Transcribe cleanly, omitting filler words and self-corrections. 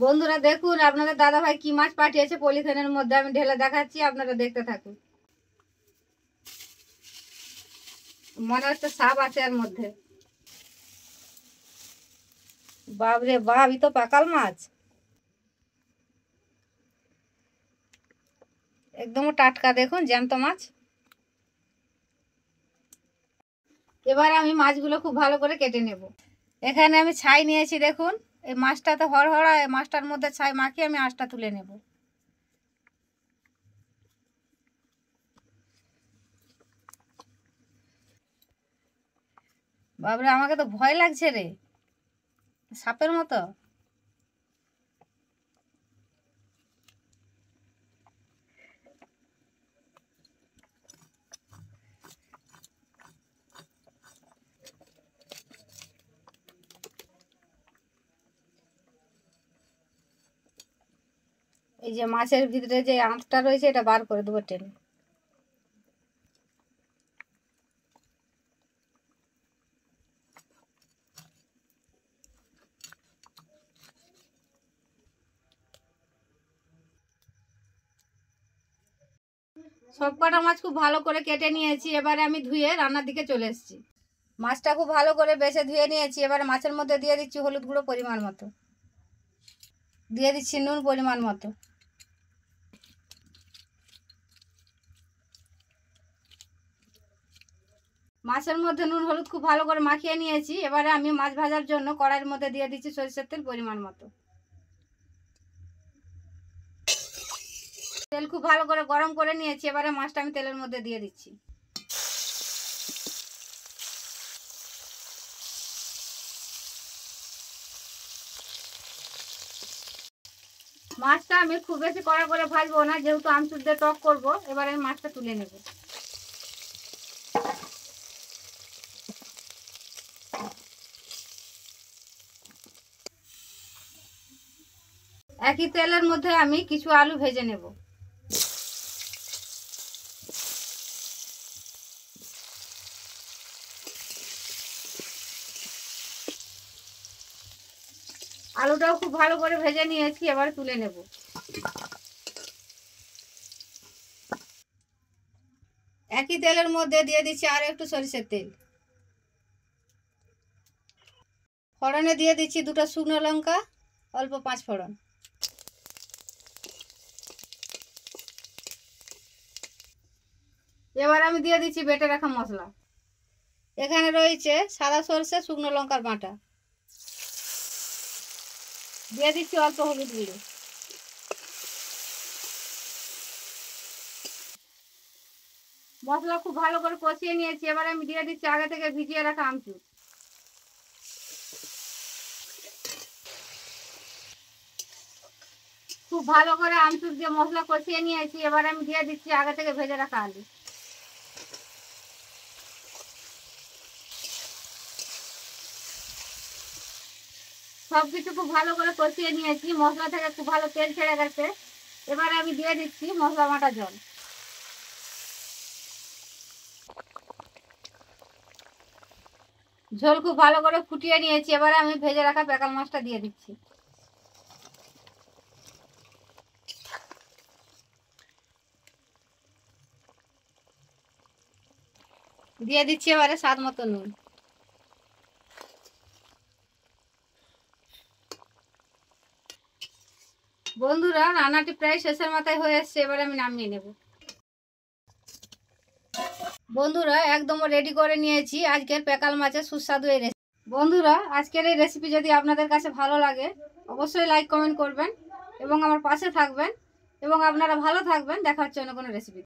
বন্ধুরা দেখুন আপনাদের দাদা ভাই কি মাছ পাঠিয়েছে পলিথিনের মধ্যে, আমি ঢেলে দেখাচ্ছি, আপনারা দেখতে থাকুন। মনে হচ্ছে সাপ আছে এর মধ্যে। বাবরে বাপ, ই তো পাকাল মাছ, একদম টাটকা, দেখুন জ্যান্ত মাছ। এবার আমি মাছগুলো খুব ভালো করে কেটে নেব। এখানে আমি ছাই নিয়েছি, দেখুন এই মাছটা তো হড়হড়া, এই মাছটার মধ্যে ছাই মাখিয়ে আমি আঁশটা তুলে নেব। বাবরে আমাকে তো ভয় লাগছে রে, সাপের মতো। এই যে মাছের ভিতরে যে আঁশটা রয়েছে এটা বার করে দেবো টেনে। সব কটা মাছ খুব ভালো করে কেটে নিয়েছি, এবারে আমি ধুয়ে রান্নার দিকে চলে এসেছি। মাছটা খুব ভালো করে বেছে ধুয়ে নিয়েছি, এবারে মাছের মধ্যে দিয়ে দিচ্ছি হলুদ গুঁড়ো পরিমাণ মতো, দিয়ে দিচ্ছি নুন পরিমাণ মতো। মাছের মধ্যে নুন হলুদ খুব ভালো করে মাখিয়ে নিয়েছি, এবারে আমি মাছ ভাজার জন্য কড়াইয়ের মধ্যে দিয়ে দিচ্ছি সরিষার তেল পরিমাণ মতো। তেল খুব ভালো করে গরম করে নিয়েছি, এবারে মাছটা আমি তেলের মধ্যে দিয়ে দিচ্ছি। মাছটা আমি খুব বেশি কড়া করে ভাজবো না, যেহেতু আমচুর দিয়ে টক করবো। এবারে আমি মাছটা তুলে নেব। একই তেলের মধ্যে আমি কিছু আলু ভেজে নেব। আলুটাও খুব ভালো করে ভেজে নিয়েছি, এবার তুলে নেব। একই তেলের মধ্যে দিয়ে দিচ্ছি আরো একটু সরিষার তেল। ফোড়নে দিয়ে দিচ্ছি দুটো শুকনো লঙ্কা, অল্প 5 ফোড়ন। এবার আমি দিয়ে দিচ্ছি বেটে রাখা মশলা। এখানে রয়েছে সাদা সরষে, শুকনো লঙ্কার বাটা, দিয়ে দিচ্ছি অল্প হলুদ গুঁড়ো। মশলা খুব ভালো করে কষিয়ে নিয়েছি, এবার আমি দিয়ে দিচ্ছি আগে থেকে ভিজিয়ে রাখা আমচুর। খুব ভালো করে আমচুর দিয়ে মশলা কষিয়ে নিয়েছি, এবার আমি দিয়ে দিচ্ছি আগে থেকে ভেজে রাখা আলু। সবকিছু খুব ভালো করে কষিয়ে নিয়েছি, মশলা থেকে খুব ভালো তেল ছেড়ে গেছে। এবারে আমি দিয়ে দিচ্ছি মশলা বাটা জল। ঝোল খুব ভালো করে ফুটিয়ে নিয়েছি, এবারে আমি ভেজে রাখা পেকাল মাছটা দিয়ে দিচ্ছি। দিয়ে দিচ্ছি এবারে স্বাদ মতো নুন। বন্ধুরা রান্নাটি প্রায় শেষের মাথায় হয়ে এসছে, এবারে আমি নামিয়ে নেব। বন্ধুরা একদম রেডি করে নিয়েছি আজকের পেকাল মাছের সুস্বাদু এই রেসিপি। বন্ধুরা আজকের এই রেসিপি যদি আপনাদের কাছে ভালো লাগে অবশ্যই লাইক কমেন্ট করবেন এবং আমার পাশে থাকবেন, এবং আপনারা ভালো থাকবেন। দেখা হচ্ছে অন্য কোনো রেসিপি।